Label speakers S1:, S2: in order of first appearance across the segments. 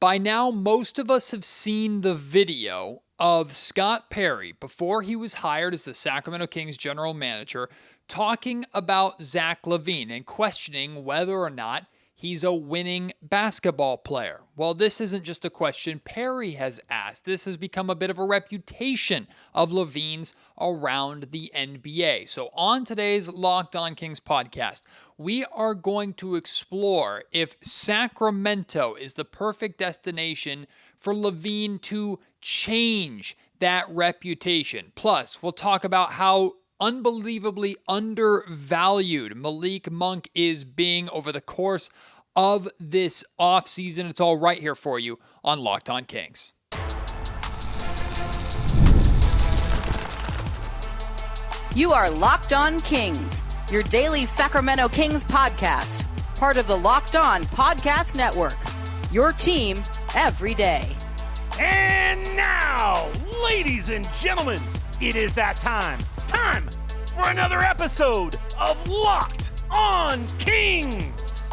S1: By now, most of us have seen the video of Scott Perry, before he was hired as the Sacramento Kings general manager, talking about Zach LaVine and questioning whether or not he's a winning basketball player. Well, this isn't just a question Perry has asked. This has become a bit of a reputation of LaVine's around the NBA. So on today's Locked On Kings podcast, we are going to explore if Sacramento is the perfect destination for LaVine to change that reputation. Plus, we'll talk about how unbelievably undervalued Malik Monk is being over the course of this offseason. It's all right here for you on Locked On Kings.
S2: You are Locked On Kings, your daily Sacramento Kings podcast, part of the Locked On Podcast Network, your team every day.
S3: And now, ladies and gentlemen, it is that time for another episode of Locked On Kings.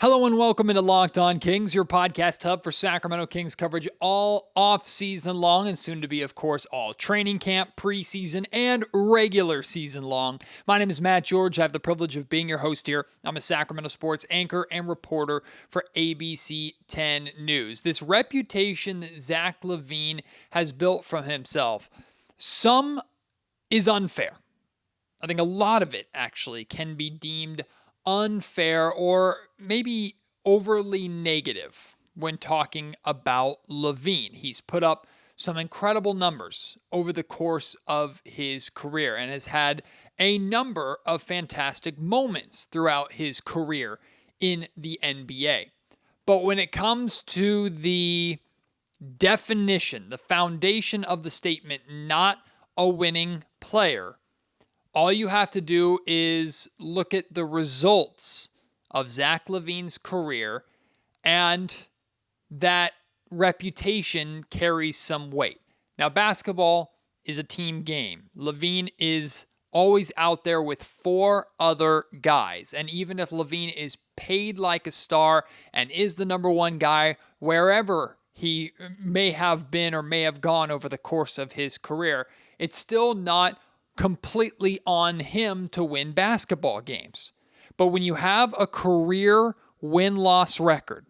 S1: Hello and welcome into Locked On Kings, your podcast hub for Sacramento Kings coverage all off-season long and soon to be, of course, all training camp, preseason, and regular season long. My name is Matt George. I have the privilege of being your host here. I'm a Sacramento sports anchor and reporter for ABC 10 News. This reputation that Zach LaVine has built for himself, some is unfair. I think a lot of it actually can be deemed unfair or maybe overly negative when talking about LaVine. He's put up some incredible numbers over the course of his career and has had a number of fantastic moments throughout his career in the NBA. But when it comes to the definition, the foundation of the statement, not a winning player, all you have to do is look at the results of Zach LaVine's career, and that reputation carries some weight. Now, basketball is a team game. LaVine is always out there with four other guys, and even if LaVine is paid like a star and is the number one guy wherever he may have been or may have gone over the course of his career, it's still not completely on him to win basketball games. But when you have a career win-loss record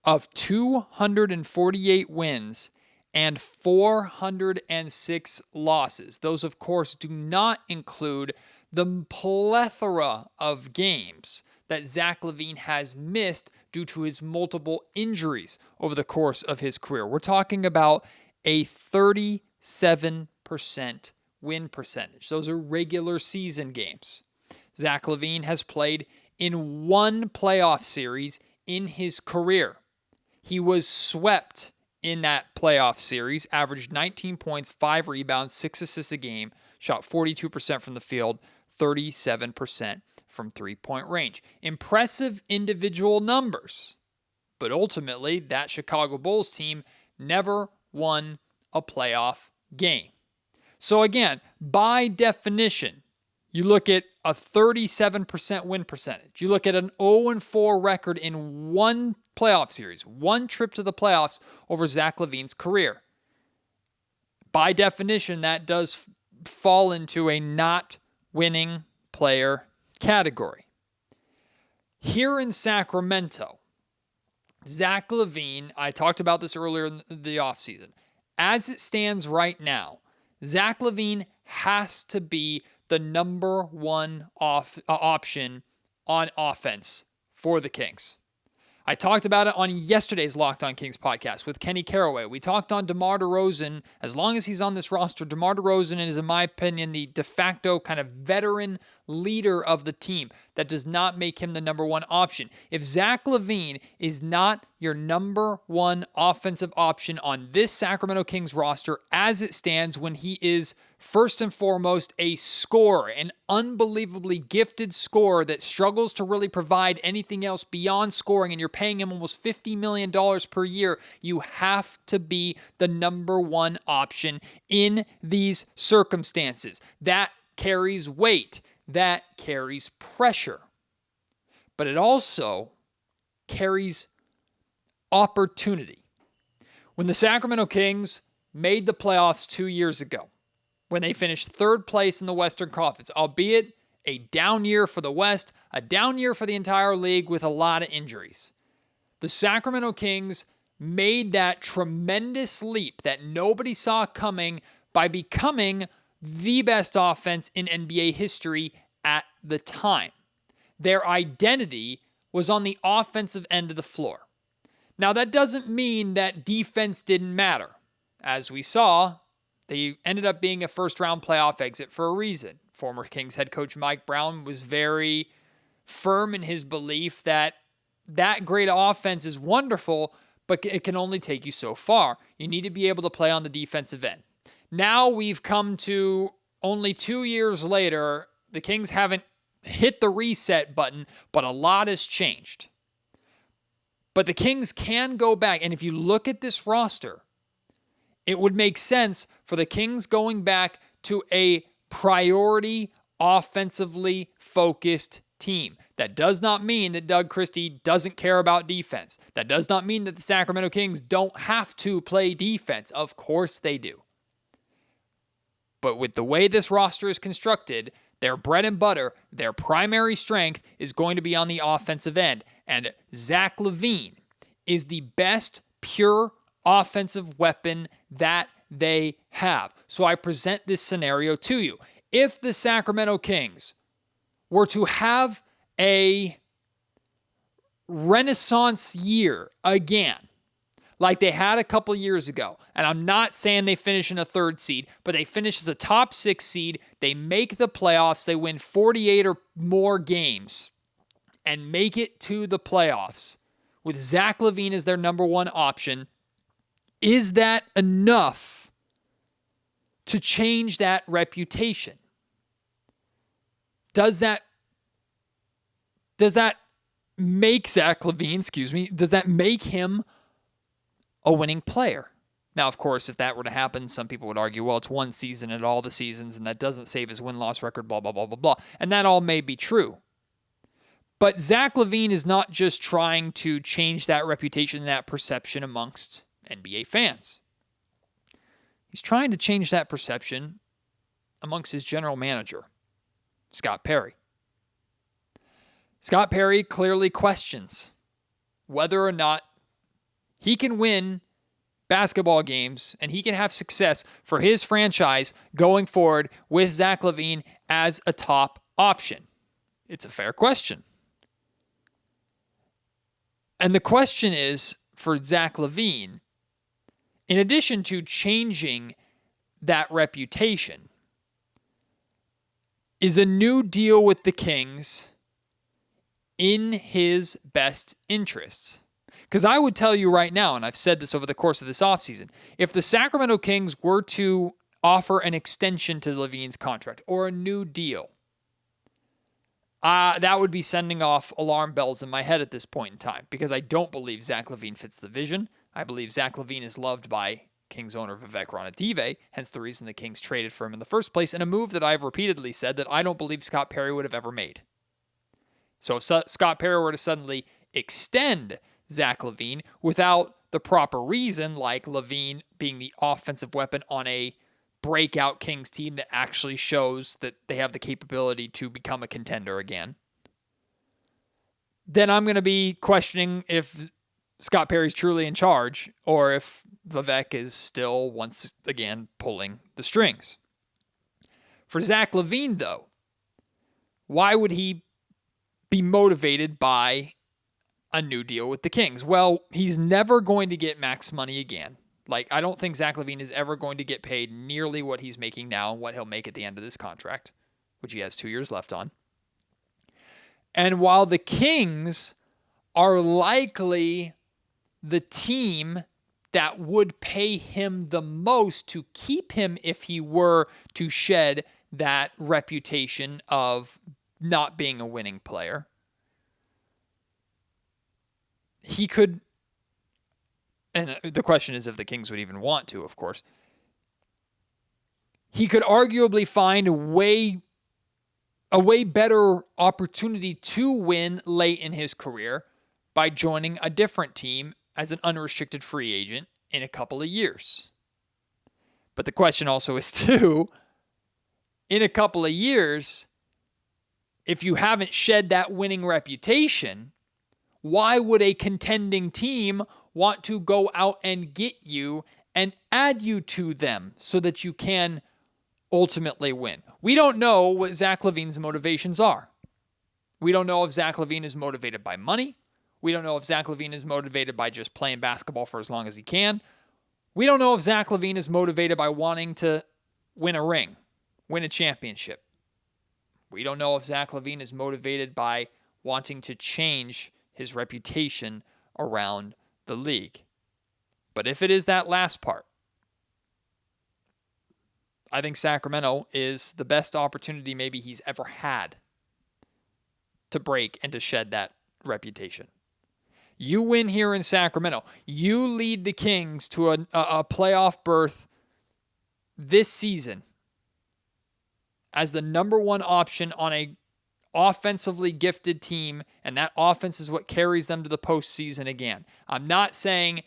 S1: of 248 wins and 406 losses, those of course do not include the plethora of games that Zach LaVine has missed due to his multiple injuries over the course of his career. We're talking about a 37% win percentage. Those are regular season games. Zach LaVine has played in one playoff series in his career. He was swept in that playoff series, averaged 19 points, 5 rebounds, 6 assists a game, shot 42% from the field, 37% from three-point range. Impressive individual numbers, but ultimately that Chicago Bulls team never won a playoff game. So again, by definition, you look at a 37% win percentage. You look at an 0-4 record in one playoff series, one trip to the playoffs over Zach LaVine's career. By definition, that does fall into a not winning player category. Here in Sacramento, Zach LaVine, I talked about this earlier in the offseason. As it stands right now, Zach LaVine has to be the number one option on offense for the Kings. I talked about it on yesterday's Locked On Kings podcast with Kenny Caraway. We talked on DeMar DeRozan. As long as he's on this roster, DeMar DeRozan is, in my opinion, the de facto kind of veteran leader of the team. That does not make him the number one option. If Zach LaVine is not your number one offensive option on this Sacramento Kings roster as it stands, when he is first and foremost a scorer, an unbelievably gifted scorer that struggles to really provide anything else beyond scoring, and you're paying him almost $50 million per year, you have to be the number one option in these circumstances. That carries weight. That carries pressure. But it also carries opportunity. When the Sacramento Kings made the playoffs 2 years ago, when they finished third place in the Western Conference, albeit a down year for the West, a down year for the entire league with a lot of injuries, the Sacramento Kings made that tremendous leap that nobody saw coming by becoming the best offense in NBA history at the time. Their identity was on the offensive end of the floor. Now, that doesn't mean that defense didn't matter. As we saw, they ended up being a first-round playoff exit for a reason. Former Kings head coach Mike Brown was very firm in his belief that that great offense is wonderful, but it can only take you so far. You need to be able to play on the defensive end. Now we've come to only 2 years later, the Kings haven't hit the reset button, but a lot has changed. But the Kings can go back, and if you look at this roster, it would make sense for the Kings going back to a priority, offensively focused team. That does not mean that Doug Christie doesn't care about defense. That does not mean that the Sacramento Kings don't have to play defense. Of course they do. But with the way this roster is constructed, their bread and butter, their primary strength is going to be on the offensive end. And Zach LaVine is the best pure offensive weapon that they have. So I present this scenario to you. If the Sacramento Kings were to have a renaissance year again, like they had a couple years ago, and I'm not saying they finish in a third seed, but they finish as a top 6 seed, they make the playoffs, they win 48 or more games, and make it to the playoffs with Zach LaVine as their number one option, is that enough to change that reputation? Does that make Zach LaVine, does that make him a winning player? Now, of course, if that were to happen, some people would argue, well, it's one season at all the seasons, and that doesn't save his win-loss record, blah, blah, blah, blah, blah. And that all may be true. But Zach LaVine is not just trying to change that reputation and that perception amongst NBA fans. He's trying to change that perception amongst his general manager, Scott Perry. Scott Perry clearly questions whether or not he can win basketball games and he can have success for his franchise going forward with Zach LaVine as a top option. It's a fair question. And the question is, for Zach LaVine, in addition to changing that reputation, is a new deal with the Kings in his best interests? Because I would tell you right now, and I've said this over the course of this offseason, if the Sacramento Kings were to offer an extension to LaVine's contract or a new deal, that would be sending off alarm bells in my head at this point in time, because I don't believe Zach LaVine fits the vision. I believe Zach LaVine is loved by Kings owner Vivek Ranadive, hence the reason the Kings traded for him in the first place, and a move that I've repeatedly said that I don't believe Scott Perry would have ever made. So if Scott Perry were to suddenly extend Zach LaVine without the proper reason, like LaVine being the offensive weapon on a breakout Kings team that actually shows that they have the capability to become a contender again, then I'm going to be questioning if Scott Perry's truly in charge or if Vivek is still once again pulling the strings. For Zach LaVine, though, why would he be motivated by a new deal with the Kings? Well, he's never going to get max money again. Like, I don't think Zach LaVine is ever going to get paid nearly what he's making now and what he'll make at the end of this contract, which he has 2 years left on. And while the Kings are likely the team that would pay him the most to keep him if he were to shed that reputation of not being a winning player, he could, and the question is if the Kings would even want to, of course, he could arguably find a way better opportunity to win late in his career by joining a different team as an unrestricted free agent in a couple of years. But the question also is, too, in a couple of years, if you haven't shed that winning reputation, why would a contending team want to go out and get you and add you to them so that you can ultimately win? We don't know what Zach LaVine's motivations are. We don't know if Zach LaVine is motivated by money. We don't know if Zach LaVine is motivated by just playing basketball for as long as he can. We don't know if Zach LaVine is motivated by wanting to win a ring, win a championship. We don't know if Zach LaVine is motivated by wanting to change his reputation around the league. But if it is that last part, I think Sacramento is the best opportunity maybe he's ever had to break and to shed that reputation. You win here in Sacramento. You lead the Kings to a playoff berth this season as the number one option on a offensively gifted team, and that offense is what carries them to the postseason again. I'm not saying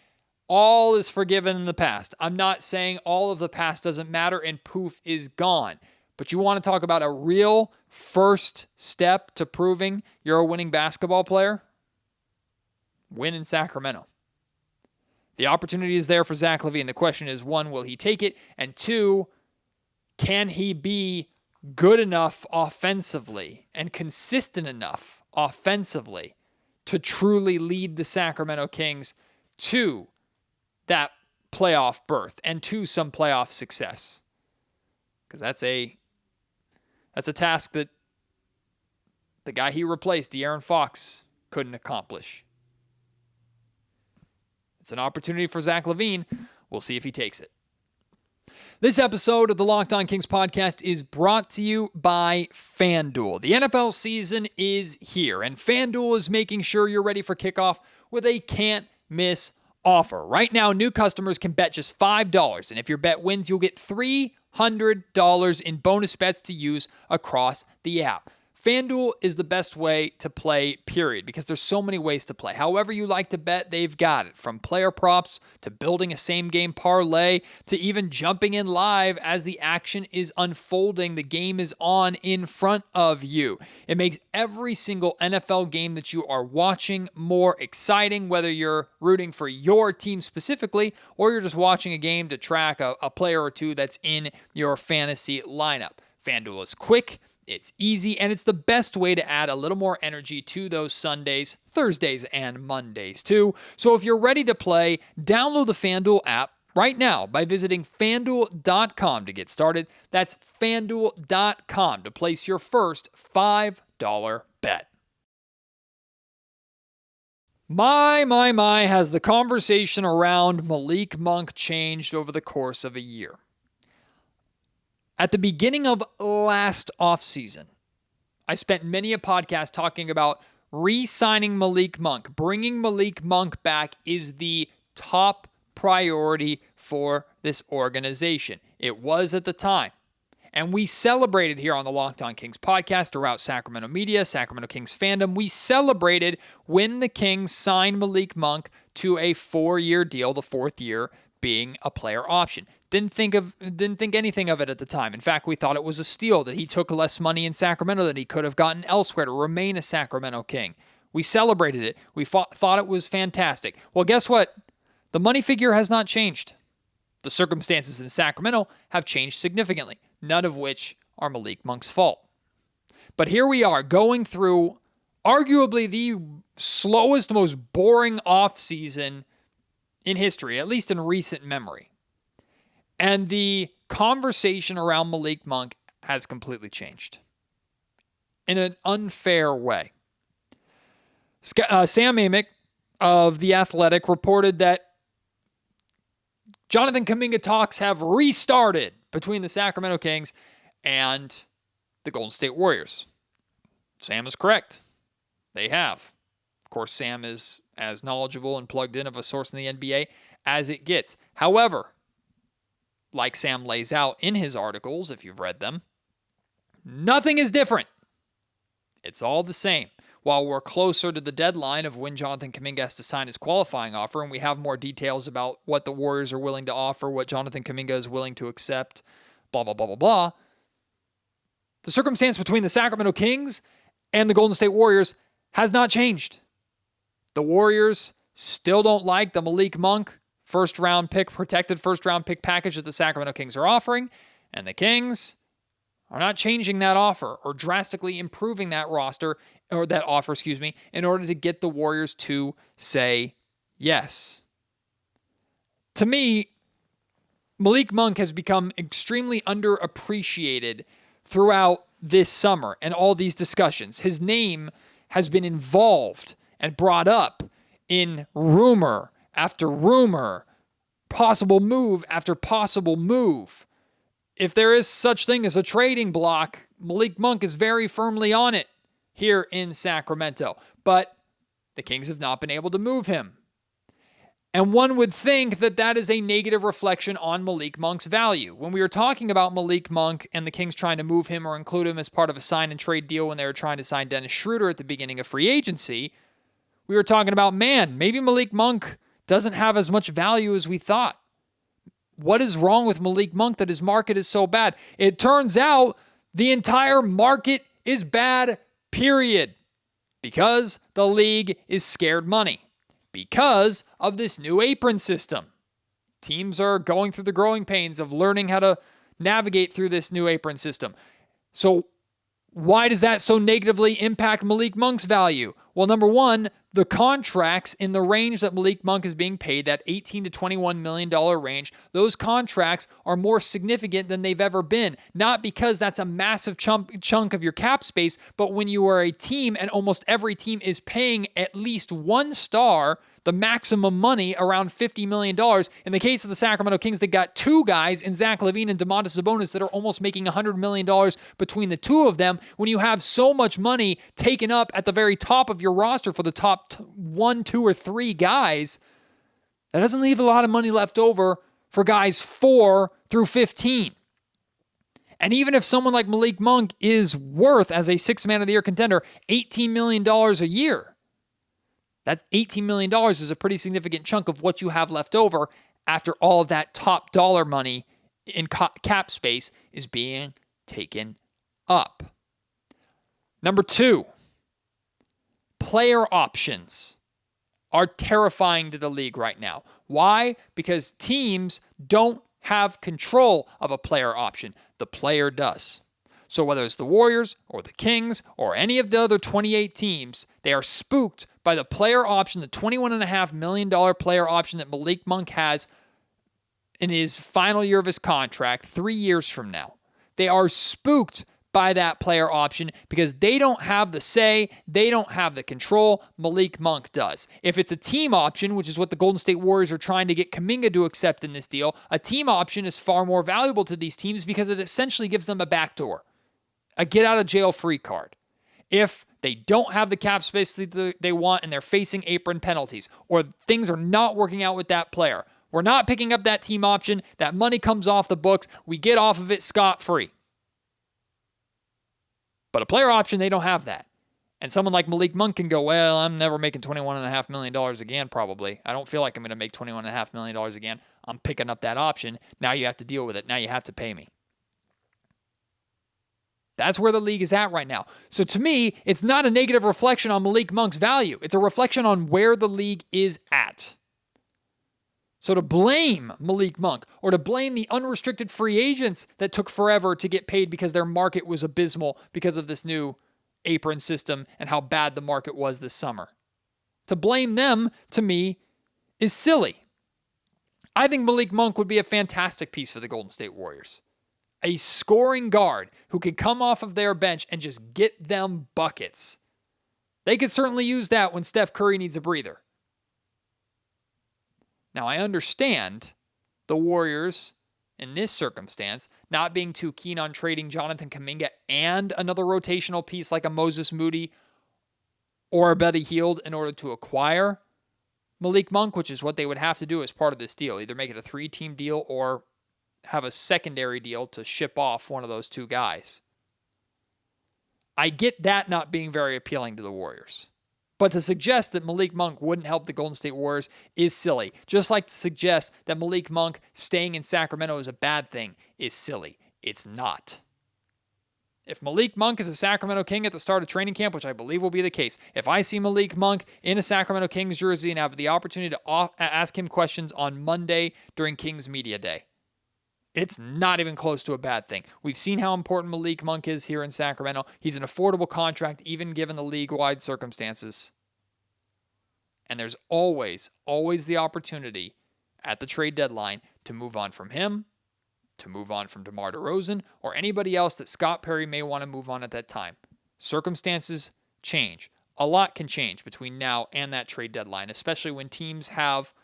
S1: all is forgiven in the past. I'm not saying all of the past doesn't matter and poof is gone. But you want to talk about a real first step to proving you're a winning basketball player? Win in Sacramento. The opportunity is there for Zach LaVine. The question is, one, will he take it? And two, can he be good enough offensively and consistent enough offensively to truly lead the Sacramento Kings to that playoff berth and to some playoff success? Because that's a task that the guy he replaced, De'Aaron Fox, couldn't accomplish. It's an opportunity for Zach LaVine. We'll see if he takes it. This episode of the Locked On Kings podcast is brought to you by FanDuel. The NFL season is here, and FanDuel is making sure you're ready for kickoff with a can't-miss offer. Right now, new customers can bet just $5, and if your bet wins, you'll get $300 in bonus bets to use across the app. FanDuel is the best way to play, period, because there's so many ways to play. However you like to bet, they've got it. From player props to building a same-game parlay to even jumping in live as the action is unfolding. The game is on in front of you. It makes every single NFL game that you are watching more exciting, whether you're rooting for your team specifically or you're just watching a game to track a player or two that's in your fantasy lineup. FanDuel is quick, it's easy, and it's the best way to add a little more energy to those Sundays, Thursdays, and Mondays too. So if you're ready to play, download the FanDuel app right now by visiting FanDuel.com to get started. That's FanDuel.com to place your first $5 bet. My, has the conversation around Malik Monk changed over the course of a year. At the beginning of last offseason, I spent many a podcast talking about re-signing Malik Monk. Bringing Malik Monk back is the top priority for this organization. It was at the time. And we celebrated here on the Locked On Kings podcast, throughout Sacramento media, Sacramento Kings fandom. We celebrated when the Kings signed Malik Monk to a 4-year deal, the 4th year being a player option. Didn't think anything of it at the time. In fact, we thought it was a steal that he took less money in Sacramento than he could have gotten elsewhere to remain a Sacramento King. We celebrated it. We thought it was fantastic. Well, guess what? The money figure has not changed. The circumstances in Sacramento have changed significantly, none of which are Malik Monk's fault. But here we are going through arguably the slowest, most boring offseason in history, at least in recent memory. And the conversation around Malik Monk has completely changed in an unfair way. Sam Amick of The Athletic reported that Jonathan Kuminga talks have restarted between the Sacramento Kings and the Golden State Warriors. Sam is correct. They have. Of course, Sam is as knowledgeable and plugged in of a source in the NBA as it gets. However, like Sam lays out in his articles, if you've read them, nothing is different. It's all the same. while we're closer to the deadline of when Jonathan Kuminga has to sign his qualifying offer, and we have more details about what the Warriors are willing to offer, what Jonathan Kuminga is willing to accept, blah, blah, blah, blah, blah. The circumstance between the Sacramento Kings and the Golden State Warriors has not changed. The Warriors still don't like the Malik Monk protected first-round pick package that the Sacramento Kings are offering, and the Kings are not changing that offer or drastically improving that offer, in order to get the Warriors to say yes. To me, Malik Monk has become extremely underappreciated throughout this summer and all these discussions. His name has been involved and brought up in rumor after rumor, possible move after possible move. If there is such thing as a trading block, Malik Monk is very firmly on it here in Sacramento. But the Kings have not been able to move him. And one would think that that is a negative reflection on Malik Monk's value. When we were talking about Malik Monk and the Kings trying to move him or include him as part of a sign and trade deal when they were trying to sign Dennis Schroeder at the beginning of free agency, we were talking about, man, maybe Malik Monk doesn't have as much value as we thought. What is wrong with Malik Monk that his market is so bad? It turns out the entire market is bad, period. Because the league is scared money. Because of this new apron system. Teams are going through the growing pains of learning how to navigate through this new apron system. So why does that so negatively impact Malik Monk's value? Well, number one, the contracts in the range that Malik Monk is being paid, that $18 to $21 million range, those contracts are more significant than they've ever been. Not because that's a massive chunk of your cap space, but when you are a team and almost every team is paying at least one star the maximum money, around $50 million. In the case of the Sacramento Kings, they got two guys in Zach LaVine and Domantas Sabonis that are almost making $100 million between the two of them. When you have so much money taken up at the very top of your roster for the top 1, 2, or 3 guys, that doesn't leave a lot of money left over for guys 4 through 15. And even if someone like Malik Monk is worth, as a 6th Man of the Year contender, $18 million a year, that $18 million is a pretty significant chunk of what you have left over after all of that top dollar money in cap space is being taken up. Number 2, player options are terrifying to the league right now. Why? Because teams don't have control of a player option. The player does. So whether it's the Warriors or the Kings or any of the other 28 teams, they are spooked by the player option, the $21.5 million player option that Malik Monk has in his final year of his contract 3 years from now. They are spooked by that player option because they don't have the say, they don't have the control. Malik Monk does. If it's a team option, which is what the Golden State Warriors are trying to get Kuminga to accept in this deal, a team option is far more valuable to these teams because it essentially gives them a backdoor, a get-out-of-jail-free card. If they don't have the cap space that they want and they're facing apron penalties, or things are not working out with that player, we're not picking up that team option, that money comes off the books, we get off of it scot-free. But a player option, they don't have that. And someone like Malik Monk can go, well, I'm never making $21.5 million again, probably. I don't feel like I'm going to make $21.5 million again. I'm picking up that option. Now you have to deal with it. Now you have to pay me. That's where the league is at right now. So to me, it's not a negative reflection on Malik Monk's value. It's a reflection on where the league is at. So to blame Malik Monk or to blame the unrestricted free agents that took forever to get paid because their market was abysmal because of this new apron system and how bad the market was this summer, to blame them, to me, is silly. I think Malik Monk would be a fantastic piece for the Golden State Warriors. A scoring guard who can come off of their bench and just get them buckets. They could certainly use that when Steph Curry needs a breather. Now, I understand the Warriors, in this circumstance, not being too keen on trading Jonathan Kuminga and another rotational piece like a Moses Moody or a Buddy Hield in order to acquire Malik Monk, which is what they would have to do as part of this deal. Either make it a 3-team deal or have a secondary deal to ship off one of those two guys. I get that not being very appealing to the Warriors. But to suggest that Malik Monk wouldn't help the Golden State Warriors is silly. Just like to suggest that Malik Monk staying in Sacramento is a bad thing is silly. It's not. If Malik Monk is a Sacramento King at the start of training camp, which I believe will be the case, if I see Malik Monk in a Sacramento Kings jersey and have the opportunity to ask him questions on Monday during Kings Media Day, it's not even close to a bad thing. We've seen how important Malik Monk is here in Sacramento. He's an affordable contract, even given the league-wide circumstances. And there's always the opportunity at the trade deadline to move on from him, to move on from DeMar DeRozan, or anybody else that Scott Perry may want to move on at that time. Circumstances change. A lot can change between now and that trade deadline, especially when teams have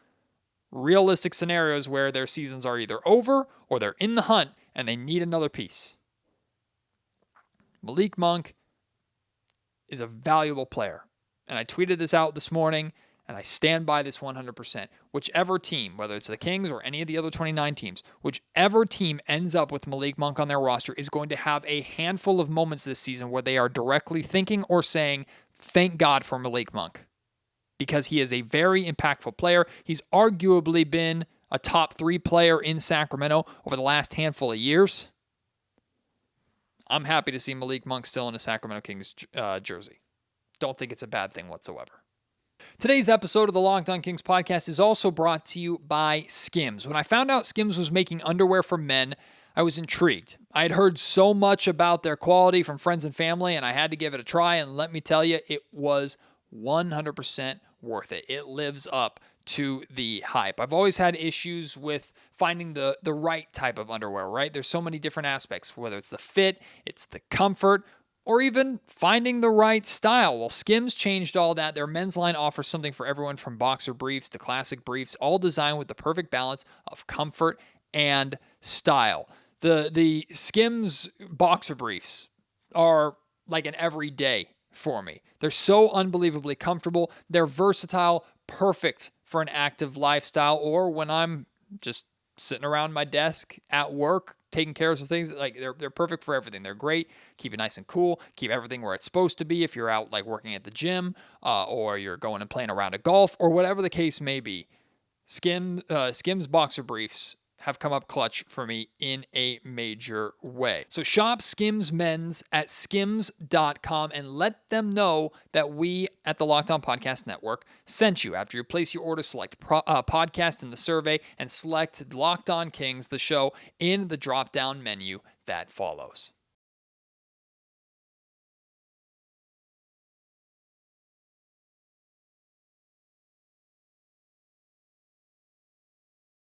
S1: realistic scenarios where their seasons are either over or they're in the hunt and they need another piece. Malik Monk is a valuable player. And I tweeted this out this morning, and I stand by this 100%. Whichever team, whether it's the Kings or any of the other 29 teams, whichever team ends up with Malik Monk on their roster is going to have a handful of moments this season where they are directly thinking or saying, thank God for Malik Monk. Because he is a very impactful player. He's arguably been a top 3 player in Sacramento over the last handful of years. I'm happy to see Malik Monk still in a Sacramento Kings jersey. Don't think it's a bad thing whatsoever. Today's episode of the Locked On Kings podcast is also brought to you by Skims. When I found out Skims was making underwear for men, I was intrigued. I had heard so much about their quality from friends and family, and I had to give it a try, and let me tell you, it was 100% worth it. It lives up to the hype. I've always had issues with finding the right type of underwear, right? There's so many different aspects, whether it's the fit, it's the comfort, or even finding the right style. Well, Skims changed all that. Their men's line offers something for everyone from boxer briefs to classic briefs, all designed with the perfect balance of comfort and style. The Skims boxer briefs are like an everyday for me. They're so unbelievably comfortable. They're versatile, perfect for an active lifestyle, or when I'm just sitting around my desk at work, taking care of some things. Like they're perfect for everything. They're great. Keep it nice and cool. Keep everything where it's supposed to be if you're out like working at the gym or you're going and playing a round of golf or whatever the case may be. Skims boxer briefs have come up clutch for me in a major way. So shop SKIMS Mens at skims.com and let them know that we at the Locked On Podcast Network sent you. After you place your order, select podcast in the survey and select Locked On Kings, the show, in the drop-down menu that follows.